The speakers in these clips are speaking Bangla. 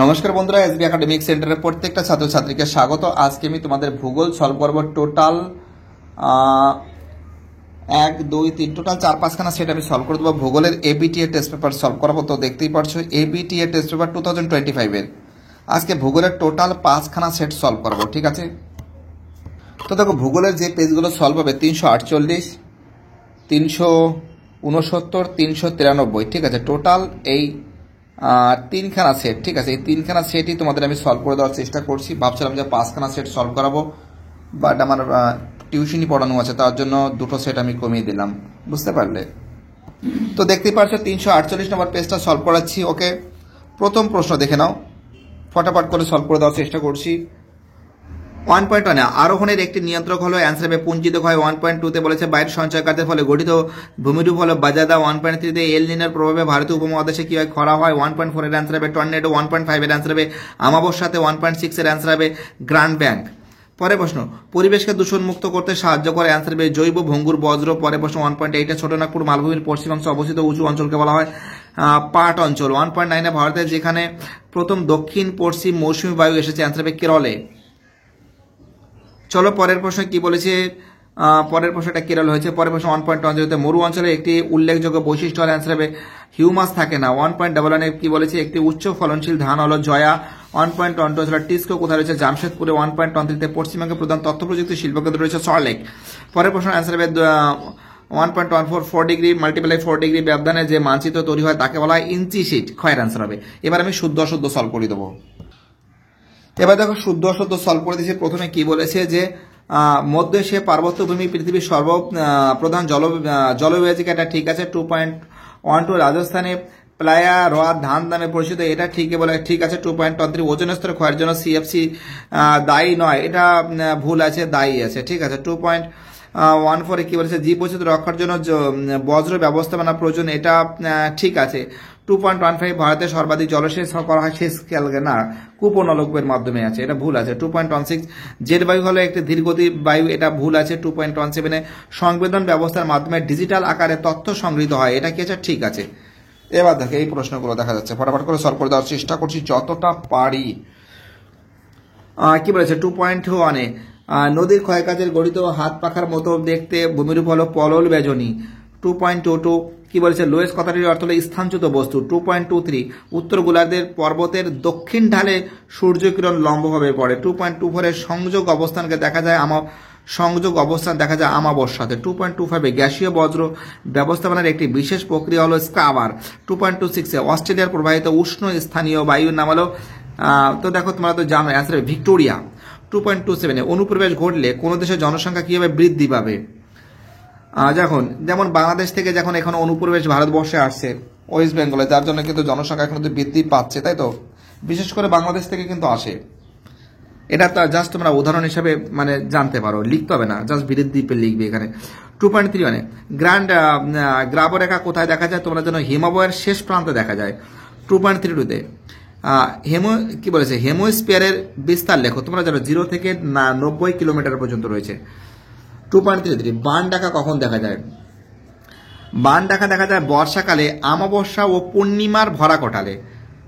নমস্কার বন্ধুরা, এসবি একাডেমিক সেন্টারের প্রত্যেকটা ছাত্রছাত্রীকে স্বাগত। আজকে আমি তোমাদের ভূগোল সলভ করবো। টোটাল 1 2 3 টোটাল 4-5খানা সেট আমি সলভ করে দেবো। ভূগোলের এবিটি এর টেস্ট পেপার সলভ করাবো। তো দেখতেই পারছো এবিটি এর টেস্ট পেপার 2025-এর আজকে ভূগোলের টোটাল 5খানা সেট সলভ করবো, ঠিক আছে? তো দেখো, ভূগোলের যে পেজগুলো সলভ হবে 348, 369, 393, ঠিক আছে? টোটাল এই 3খানা সেট, ঠিক আছে? এই 3খানা সেটই তোমাদের আমি সলভ করে দেওয়ার চেষ্টা করছি। ভাবছিলাম যে 5খানা সেট সলভ করাবো, বাট আমার টিউশনই পড়ানো আছে, তার জন্য 2টো সেট আমি কমিয়ে দিলাম, বুঝতে পারলে? তো দেখতেই পাচ্ছ 348 নম্বর পেজটা সলভ করাচ্ছি। ওকে, প্রথম প্রশ্ন দেখে নাও, ফটাফট করে সলভ করে দেওয়ার চেষ্টা করছি। 1.1 আরোহণের একটি নিয়ন্ত্রক হলো অ্যান্সার হবে পুঞ্জিতক হয়। 1.2-তে বলেছে বাইরের সঞ্চয়কার্যের ফলে গঠিত ভূমিরূপ হলো বাজাদা। 1.3-তে এল নিনোর প্রভাবে ভারতীয় উপমহাদেশে কি হয়? খরা হয়। 1.4-এর অ্যান্সার হবে টর্নেডো। 1.5-এর অ্যান্সার হবে আমাবস্যাতে। 1.6-এর অ্যান্সার হবে গ্র্যান্ড ব্যাংক। পরে প্রশ্ন, পরিবেশকে দূষণমুক্ত করতে সাহায্য করে অ্যান্সার হবে জৈব ভঙ্গুর বজ্র। পরে প্রশ্ন 1.8-এ ছোটনাগপুর মালভূমির পশ্চিমাংশে অবস্থিত উঁচু অঞ্চলকে বলা হয় পাট অঞ্চল। 1.9-এ ভারতের যেখানে প্রথম দক্ষিণ পশ্চিম মৌসুমী বায়ু এসেছে অ্যান্সার হবে কেরলে। চলো পরের প্রশ্ন কি বলেছে। পরের প্রশ্নটা কেরল হয়েছে। পরের প্রশ্ন 1.10-তে মরু অঞ্চলে একটি উল্লেখযোগ্য বৈশিষ্ট্য হল অ্যান্সার হবে হিউমাস থাকে না। 1.11-এ কি বলেছে? একটি উচ্চ ফলনশীল ধান হলো জয়া। 1.12 হলো টিস্কো কোথায় রয়েছে? জামশেদপুরে। 1.13-তে পশ্চিমবঙ্গের প্রধান তথ্য প্রযুক্তি শিল্পকেন্দ্র রয়েছে সল্টলেক। পরের প্রশ্ন অ্যান্সার হবে 1.14 4 ডিগ্রি মাল্টিপ্লাই 4 ডিগ্রি ব্যবধানে যে মানচিত্র তৈরি হয় তাকে বলা হয় ইঞ্চি শিট। ক্ষয়ের অ্যান্সার হবে। এবার আমি শুদ্ধ অশুদ্ধ সলভ করে দেবো। এবার দেখো, শুদ্ধ অশুদ্ধ সলভ করে দিয়েছি। প্রথমে কি বলেছে যে মধ্য এশিয়া পার্বত্যভূমি পৃথিবীর প্রধান জলবিভাজিকা, এটা ঠিক আছে। 2.12 রাজস্থানে প্লায়া রোয়া ধান নামে পরিচিত, এটা ঠিকই বলে, ঠিক আছে। 2.13 ওজন স্তরে ক্ষয়ের জন্য সিএফসি দায়ী নয়, এটা ভুল আছে, দায়ী আছে, ঠিক আছে। 2.14-এ কি বলেছে? জীব বৈচিত্র্য রক্ষার জন্য বজ্র ব্যবস্থাপনা প্রয়োজন, এটা ঠিক আছে। 2.15 ভারতের সর্বাধিক জলসেচ করা হয় সেচ না কূপ ও নলকূপের মাধ্যমে আছে, এটা ভুল আছে। 2.16 জেট বায়ু হলো একটি ধীরগতি বায়ু, এটা ভুল আছে। 2.17-এ সংবেদন ব্যবস্থার মাধ্যমে ডিজিটাল আকারে তথ্য সংগৃহীত হয়, এটা কি আছে? ঠিক আছে। এবার দেখো এই প্রশ্নগুলো দেখা যাচ্ছে, ফটাফট করে সলভ করে দেওয়ার চেষ্টা করছি যতটা পারি। কি বলেছে? 2.1-এ নদীর ক্ষয়কাজের গঠিত হাত পাখার মতো দেখতে ভূমিরূপ হলো পলল বেজনী। 2.22 কি বলেছে? লোয়েস কথাটির অর্থ হলো স্থানচ্যুত বস্তু। 2.23 উত্তর গোলার্ধের পর্বতের দক্ষিণ ঢালে সূর্যকিরণ লম্বভাবে পড়ে। 2.24-এর সংযোগ অবস্থান দেখা যায় আমাবস্যাতে। 2.25-এ গ্যাসীয় বজ্র ব্যবস্থাপনার একটি বিশেষ প্রক্রিয়া হলো স্ক্রাবার। 2.26-এ অস্ট্রেলিয়ার প্রবাহিত উষ্ণ স্থানীয় বায়ুর নাম হলো তো দেখো, তোমরা তো জানো অ্যান্সার ভিক্টোরিয়া। 2.27-এ অনুপ্রবেশ ঘটলে কোনো দেশের জনসংখ্যা কিভাবে বৃদ্ধি পাবে? যেমন বাংলাদেশ থেকে যখন এখন অনুপ্রবেশ ভারতবর্ষে আসছে ওয়েস্ট বেঙ্গলে, যার জন্য কিন্তু জনসংখ্যা এখন বৃদ্ধি পাচ্ছে, তাই তো? বিশেষ করে বাংলাদেশ থেকে কিন্তু আসে। এটা তো জাস্ট তোমরা উদাহরণ হিসাবে মানে জানতে পারো, লিখতে হবে না, জাস্ট বৃদ্ধি লিখবে এখানে। 2.31-এ গ্রাবরেখা কোথায় দেখা যায়? তোমরা যেন হিমাবয়ের শেষ প্রান্তে দেখা যায়। 2.32-তে কি বলেছে? হেমোস্পিয়ারের বিস্তার লেখো। তোমরা জানো 0 থেকে 90 কিলোমিটার পর্যন্ত রয়েছে। 2.33 বান ডাকা কখন দেখা যায়? বান ডাকা দেখা যায় বর্ষাকালে, আমাবস্যা ও পূর্ণিমার ভরা কোটালে।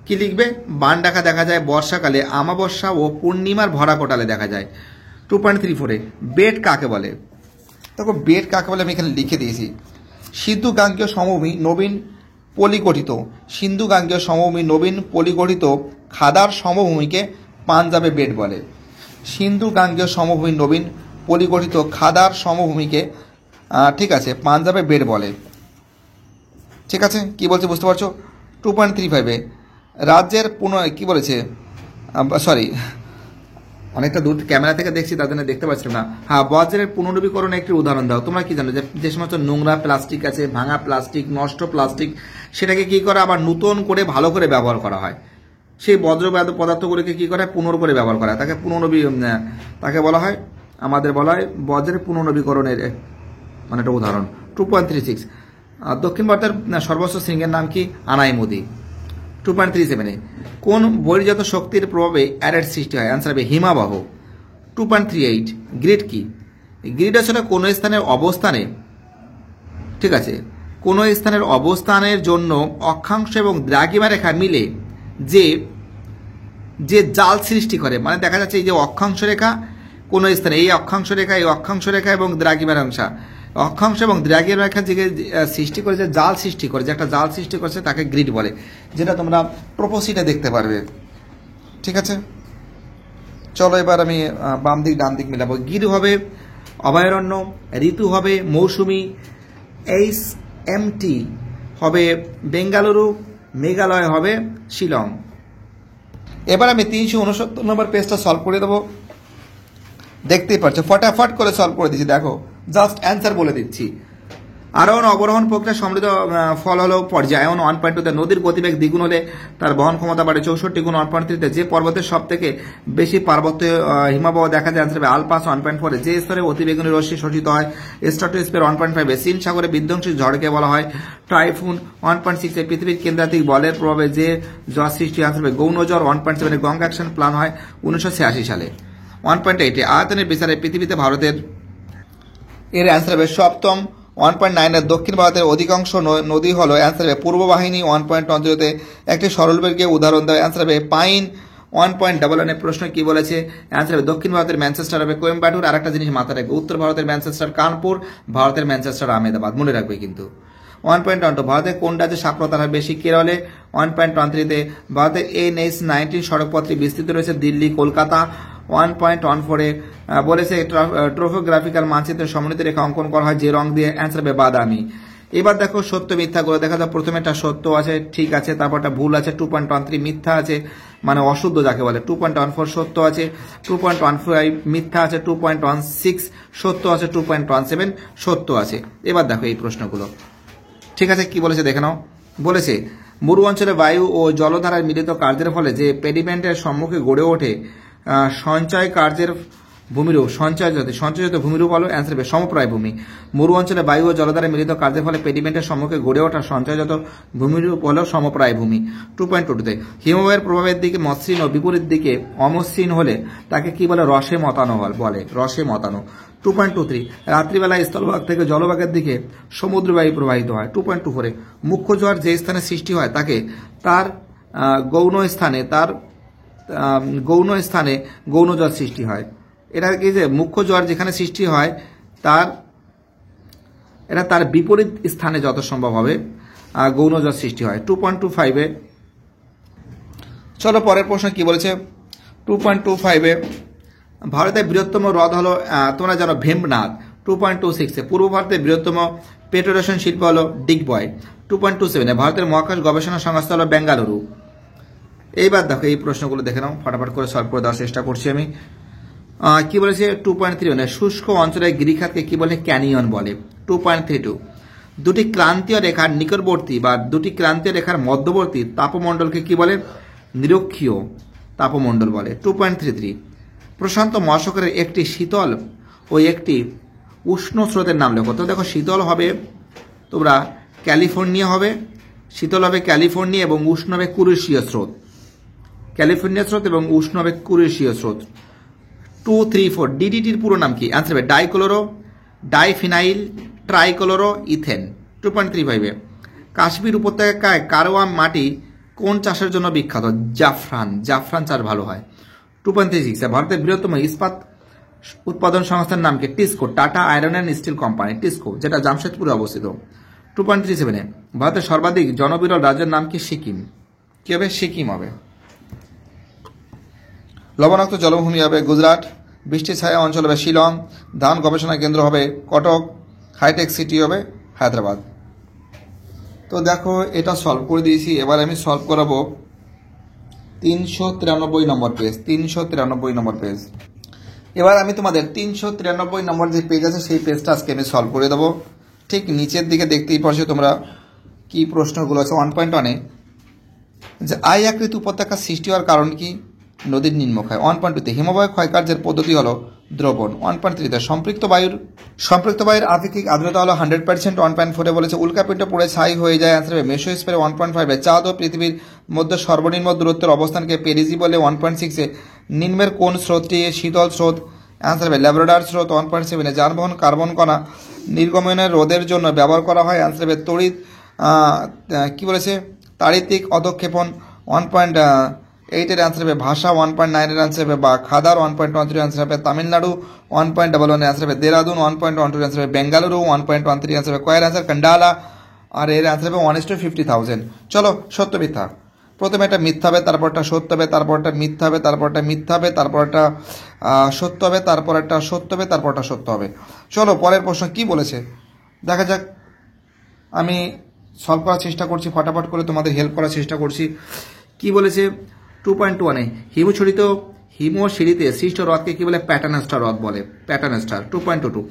কি লিখবে? বান ডাকা দেখা যায় বর্ষাকালে, আমাবস্যা ও পূর্ণিমার ভরা কোটালে দেখা যায়। 2.34-এ বেড কাকে বলে? দেখো, বেড কাকে বলে আমি এখানে লিখে দিয়েছি। সিন্ধু গাঙ্গেয় সমভূমি নবীন পলিগঠিত, সিন্ধু গাঙ্গেয় সমভূমি নবীন পলিগঠিত খাদার সমভূমিকে পাঞ্জাবে বেড বলে। সিন্ধু গাঙ্গেয় সমভূমি নবীন পলিগঠিত খাদার সমভূমিকে ঠিক আছে পাঞ্জাবে বেড বলে, ঠিক আছে? কি বলছে বুঝতে পারছো? 2.35-এ রাজ্যের কি বলেছে? সরি, অনেকটা দূর ক্যামেরা থেকে দেখছি, তার জন্য দেখতে পাচ্ছিলাম না। হ্যাঁ, বজ্রের পুনর্নবীকরণের একটি উদাহরণ দাও। তোমরা কি জানো যে সমস্ত নোংরা প্লাস্টিক আছে, ভাঙা প্লাস্টিক, নষ্ট প্লাস্টিক, সেটাকে কি করে আবার নতুন করে ভালো করে ব্যবহার করা হয়। সেই বজ্র পদার্থগুলোকে কি করে পুনর করে ব্যবহার করা হয়, তাকে বলা হয়, আমাদের বলা হয় বজ্রের পুনর্নবীকরণের মানে একটা উদাহরণ। 2.36 দক্ষিণ ভারতের সর্বোচ্চ শৃঙ্গের নাম কি? আনাইমুদি। 2.37-এ কোন বহির্জাত শক্তির প্রভাবে অ্যারের সৃষ্টি হয়? অ্যান্সার হবে হিমাবহ। 2.38 গ্রিড কি? গ্রিড আসলে কোনো স্থানের অবস্থানে, ঠিক আছে, কোনো স্থানের অবস্থানের জন্য অক্ষাংশ এবং দ্রাঘিমা রেখা মিলে যে যে জাল সৃষ্টি করে, মানে দেখা যাচ্ছে এই যে অক্ষাংশ রেখা কোনো স্থানে, এই অক্ষাংশ রেখা, এই অক্ষাংশ রেখা এবং দ্রাঘিমারেখা, অক্ষাংশ এবং দ্রাঘিমারেখা যে সৃষ্টি করে, যে জাল সৃষ্টি করে, যে একটা জাল সৃষ্টি করছে তাকে গ্রিড বলে, যেটা তোমরা প্রপোসিটে দেখতে পারবে। ঠিক আছে, চলো এবার আমি বাম দিক ডান দিক মিলাবো। গির হবে অভয়ারণ্য, ঋতু হবে মৌসুমি, HMT হবে বেঙ্গালুরু, মেঘালয় হবে শিলং। এবার আমি 369 নম্বর পেজটা সলভ করে দেবো। দেখতেই পাচ্ছ ফটাফট করে সলভ করে দিচ্ছি, দেখো জাস্ট অ্যান্সার বলে দিচ্ছি। আরোহণ অবরোহণ প্রক্রিয়া সমৃদ্ধ ফল হলো পর্যায়ন। 1.2তে নদীর গতিবেগ দ্বিগুণ হলে তার বহন ক্ষমতা বাড়ে 64 গুণ। 1.3তে যে পর্বতের সব থেকে বেশি পার্বত্য হিমাবহ দেখা যায়, আনসার হবে আলপাস। 1.4 যে স্তরে অতিবেগুনি রশ্মি শোষিত হয় স্ট্রাটোস্ফিয়ার। 1.5 চীন সাগরে বিধ্বংসী ঝড়কে বলা হয় টাইফুন। 1.6 পৃথিবীর কেন্দ্রাতিক বলের প্রভাবে যে জ্বর সৃষ্টি হয়, আনসার হবে গৌণ জ্বর। 1.7 গং অ্যাকশন প্ল্যান হয় 1986 সালে। 1.8 আয়তনের বিচারে পৃথিবীতে ভারতের, এর অ্যান্সার হবে সপ্তম। 1.9 দক্ষিণ ভারতের অধিকাংশ নদী হলো, অ্যান্সার হবে পূর্ব বাহিনী। 1.10 একটি সরলবেগকে উদাহরণ দেয়, অ্যান্সার হবে পাইন। 1.11 প্রশ্ন কি বলেছে, অ্যান্সার হবে দক্ষিণ ভারতের ম্যানচেস্টার হবে কোয়েম্বাটুর। আর একটা জিনিস মাথায় রাখবে, উত্তর ভারতের ম্যানচেস্টার কানপুর, ভারতের ম্যানচেস্টার আহমেদাবাদ, মনে রাখবে কিন্তু। 1.12 ভারতের কোন রাজ্যে সাক্ষরতার হার বেশি, কেরলে। 1.13 ভারতের NH-19 সড়কপথটি বিস্তৃত রয়েছে, দিল্লি, কলকাতা। 1.14 বলেছে ট্রোফোগ্রাফিক্যাল মানচিত্রের সমন্বিত রেখা অঙ্কন করা হয় যে রং দিয়ে, অ্যান্সার হবে বাদামি। এবার দেখো সত্য মিথ্যাগুলো দেখা যায়। প্রথমে একটা সত্য আছে, ঠিক আছে, তারপরটা ভুল আছে। 2.13 মিথ্যা আছে, মানে অশুদ্ধ যাকে বলে। 2.14 সত্য আছে, 2.15 মিথ্যা আছে, 2.16 সত্য আছে, 2.17 সত্য আছে। এবার দেখো এই প্রশ্নগুলো, ঠিক আছে, কি বলেছে দেখে নাও। বলেছে মরু অঞ্চলে বায়ু ও জলধারার মিলিত কার্যের ফলে যে পেডিমেন্টের সম্মুখে গড়ে ওঠে সঞ্চয় কার্যের ভূমিরূপ, সঞ্চয়জাত ভূমিরূপ হলো, অ্যান্সার হবে সমপ্রায় ভূমি। মরু অঞ্চলে বায়ু ও জলধারা মিলিত কার্যের ফলে পেডিমেন্টের সম্মুখে গড়ে ওঠা সঞ্চয়জাত ভূমিরূপ হলো সমপ্রায় ভূমি। 2.22 হিমবাহের প্রভাবের দিকে মসৃণ ও বিপরীত দিকে অমসৃণ হলে তাকে কি বলে, রসে মতানো বলে, রসে মতানো। 2.23 রাত্রিবেলায় স্থলভাগ থেকে জলভাগের দিকে সমুদ্রবায়ু প্রবাহিত হয়। 2.24 মুখ্য জোয়ার যে স্থানে সৃষ্টি হয় তাকে তার গৌণ স্থানে গৌণ জোয়ার সৃষ্টি হয়। এটা কি যে মুখ্য জোয়ার যেখানে সৃষ্টি হয় এটা তার বিপরীত স্থানে যত সম্ভব হবে গৌণ জোয়ার সৃষ্টি হয়। 2.25 চলো পরের প্রশ্ন কি বলেছে। 2.25 ভারতের বৃহত্তম হ্রদ হলো, তোমরা জানো, ভেম্বনাথ। 2.26 পূর্ব ভারতের বৃহত্তম পেট্রোলেশন শিল্প হলো ডিগবয়। 2.27 ভারতের মহাকাশ গবেষণা সংস্থা হলো বেঙ্গালুরু। এইবার দেখো এই প্রশ্নগুলো দেখে নাও, ফটাফট করে সলভ করে দেওয়ার চেষ্টা করছি আমি। কি বলেছে 2.31 শুষ্ক অঞ্চলের গিরিখাতকে কি বলে, ক্যানিয়ন বলে। 2.32 দুটি ক্রান্তীয় রেখার নিকটবর্তী বা দুটি ক্রান্তীয় রেখার মধ্যবর্তী তাপমণ্ডলকে কি বলে, নিরক্ষীয় তাপমণ্ডল বলে। 2.33 প্রশান্ত মহাসাগরের একটি শীতল ও একটি উষ্ণ স্রোতের নাম লেখো। তো দেখো শীতল হবে তোমরা ক্যালিফোর্নিয়া হবে, শীতল হবে ক্যালিফোর্নিয়া এবং উষ্ণ হবে কুরেশীয় স্রোত। ক্যালিফোর্নিয়া স্রোত এবং উষ্ণ হবে কুরেশীয় স্রোত। 234 ডিডিটির পুরো নাম কি, অ্যান্সার হবে dichloro diphenyl trichloro ethane. 2.35 Kashmir উপত্যকায় কারওয়া মাটি কোন চাষের জন্য বিখ্যাত, জাফরান চাষ ভালো হয়। 2.36 ভারতের বৃহত্তম ইস্পাত উৎপাদন সংস্থার নাম কি, TISCO, tata iron and steel company, TISCO, যেটা জামশেদপুরে অবস্থিত। 2.37 ভারতের সর্বাধিক জনবিরল রাজ্যের নাম কি, সিকিম। কি হবে, সিকিম হবে। লবণাক্ত জলভূমি হবে গুজরাট, বৃষ্টি ছায়া অঞ্চল হবে শিলং, ধান গবেষণা কেন্দ্র হবে কটক, হাইটেক সিটি হবে হায়দ্রাবাদ। তো দেখো এটা সলভ করে দিয়েছি। এবার আমি সলভ করাবো 393 নম্বর পেজ। 393 নম্বর পেজ। এবার আমি তোমাদের 393 নম্বর যে পেজ আছে সেই পেজটা আজকে আমি সলভ করে দেবো। ঠিক নিচের দিকে দেখতেই পারছো তোমরা কি প্রশ্নগুলো আছে। 1.1 যে আই আকৃতি উপত্যকা সৃষ্টি হওয়ার কারণ কি, নদীর নিম্নক্ষয়। 1.2 হিমবাহ ক্ষয়কার্যের পদ্ধতি হলো দ্রবণ। 1.3 সম্পৃক্ত বায়ুর আপেক্ষিক আর্দ্রতা হলো 100%। 1.4 বলেছে উল্কাপিণ্ড পড়ে ছাই হয়ে যায়, অ্যান্সার হবে মেসোস্ফিয়ার। 1.5 চাঁদ ও পৃথিবীর মধ্যে সর্বনিম্ন দূরত্বের অবস্থানকে পেরিজি বলে। 1.6 নিম্নের কোন স্রোতটি শীতল স্রোত, অ্যান্সার হবে ল্যাব্রাডর স্রোত। 1.7 যানবাহন কার্বন কণা নির্গমনের রোধের জন্য ব্যবহার করা হয়, অ্যান্সার হবে তড়িৎ কি বলেছে তাড়িতিক অধক্ষেপণ। 8 এর অ্যান্সার হবে ভাষা, 1.9 এর অ্যান্সার হবে বা খাদার, 1.13 অ্যান্সার হবে তামিলনাড়ু, 1.11 এর অ্যান্সার হবে দেরাদুন, 1.12 এর অ্যান্সার হবে বেঙ্গালুরু, 1.13 অ্যান্সার হবে কয়ের অ্যান্সার কান্ডালা, আর এর অ্যান্সার হবে 1:50,000। চলো সত্য মিথ্যা। প্রথমে একটা মিথ্যা হবে, তারপরটা সত্য হবে, তারপরটা মিথ্যা হবে, তারপরটা মিথ্যা হবে, তারপরটা সত্য হবে, তারপর একটা সত্য হবে, তারপরটা সত্য হবে। চলো পরের প্রশ্ন কি বলেছে দেখা যাক। আমি সলভ করার চেষ্টা করছি, ফটাফট করে তোমাদের হেল্প করার চেষ্টা করছি। কি বলেছে 2.1-এ হিমশিরিতে সৃষ্ট হ্রদকে কি বলে? প্যাটার্নাস্টার হ্রদ বলে, প্যাটার্নাস্টার। 2.22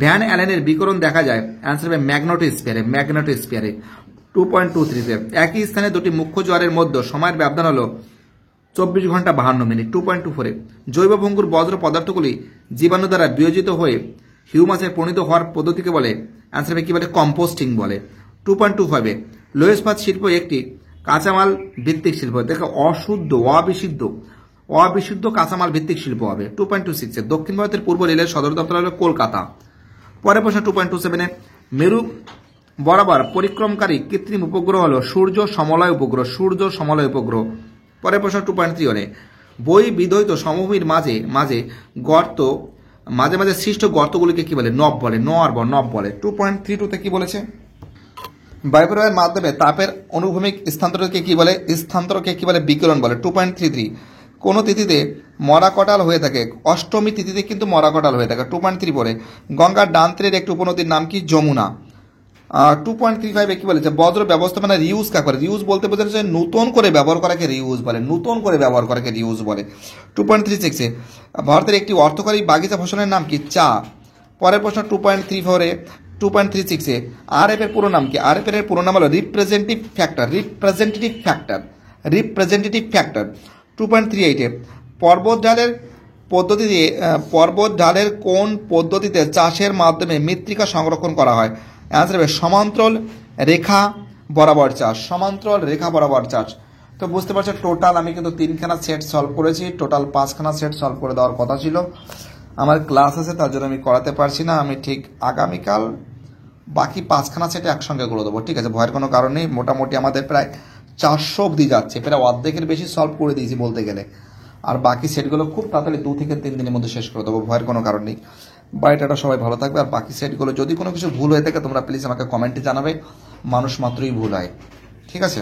ভ্যান অ্যালেনের বিকরণ দেখা যায়, অ্যান্সার হবে ম্যাগনেটোস্ফিয়ারে, ম্যাগনেটোস্ফিয়ারে। 2.23-তে একই স্থানে দুটি মুখ্য জোয়ারের মধ্যে সময়ের ব্যবধান হলো 24 ঘন্টা 52 মিনিট। 2.24-এ জৈব ভঙ্গুর বজ্র পদার্থগুলি জীবাণু দ্বারা বিয়োজিত হয়ে হিউমাসে পরিণত হওয়ার পদ্ধতিকে বলে, অ্যান্সার হবে কি বলে? কম্পোস্টিং বলে। 2.25-এ লৌহ ইস্পাত শিল্প একটি কাঁচামাল ভিত্তিক শিল্প। দেখো অশুদ্ধ, অবিশুদ্ধ কাঁচামাল ভিত্তিক শিল্প হবে। 2.26-এ দক্ষিণ ভারতের পূর্ব রেলের সদর দপ্তর হলো কলকাতা। পরের প্রশ্ন 2.27-এ মেরু বরাবর পরিক্রমকারী কৃত্রিম উপগ্রহ হলো সূর্য সমলয় উপগ্রহ, সূর্য সমলয় উপগ্রহ। পরের প্রশ্ন 2.31-এ বই বিধৌত সমভূমির মাঝে মাঝে গর্ত, মাঝে মাঝে সৃষ্ট গর্তগুলিকে কি বলে? নব বলে, নব বলে। 2.32-তে কি বলেছে? বায়ুপ্রবাহের মাধ্যমে তাপের অনুভূমিক স্থানান্তরকে কি বলে? স্থানান্তরকে কি বলে? বিকিরণ বলে। 2.33 কোন তিথিতে মরা কটাল হয়ে থাকে? অষ্টমী তিথিতে কিন্তু মরা কটাল হয়ে থাকে। 2.34 গঙ্গার ডান তীরের একটি উপনদীর নাম কি? যমুনা। 2.35-এ কি বলেছে? বজ্র ব্যবস্থাপনা রিউজ কাকে বলে? রিউজ বলতে বোঝাচ্ছে নতুন করে ব্যবহার করাকে রিউজ বলে, নতুন করে ব্যবহার করাকে রিউজ বলে। 2.36-এ ভারতের একটি অর্থকরী বাগিচা ফসলের নাম কি? চা। পরের প্রশ্ন 2.34-এ 2.36-এ আরএফ এর পুরো নাম কি? আরএফ এর পুরো নাম হলো রিপ্রেজেন্টেটিভ ফ্যাক্টর। 2.38-এ পর্বত ঢালের কোন পদ্ধতিতে চাষের মাধ্যমে মৃত্তিকা সংরক্ষণ করা হয়? অ্যান্সার হবে সমান্তরাল রেখা বরাবর চাষ, সমান্তরাল রেখা বরাবর চাষ। তো বুঝতে পারছো টোটাল আমি কিন্তু 3খানা সেট সলভ করেছি, টোটাল 5খানা সেট সলভ করে দেওয়ার কথা ছিল। আমার ক্লাস আছে তার জন্য আমি করাতে পারছি না। আমি ঠিক আগামীকাল বাকি 5খানা সেটে একসঙ্গে করে দেবো, ঠিক আছে? ভয়ের কোনো কারণ নেই। মোটামুটি আমাদের প্রায় 400 অবধি যাচ্ছে, প্রায় অর্ধেকের বেশি সলভ করে দিয়েছি বলতে গেলে। আর বাকি সেটগুলো খুব তাড়াতাড়ি 2 থেকে 3 দিনের মধ্যে শেষ করে দেবো, ভয়ের কোনো কারণ নেই। বাড়িটা সবাই ভালো থাকবে। আর বাকি সেটগুলো যদি কোনো কিছু ভুল হয়ে থাকে তোমরা প্লিজ আমাকে কমেন্টে জানাবে, মানুষ মাত্রই ভুল হয়, ঠিক আছে?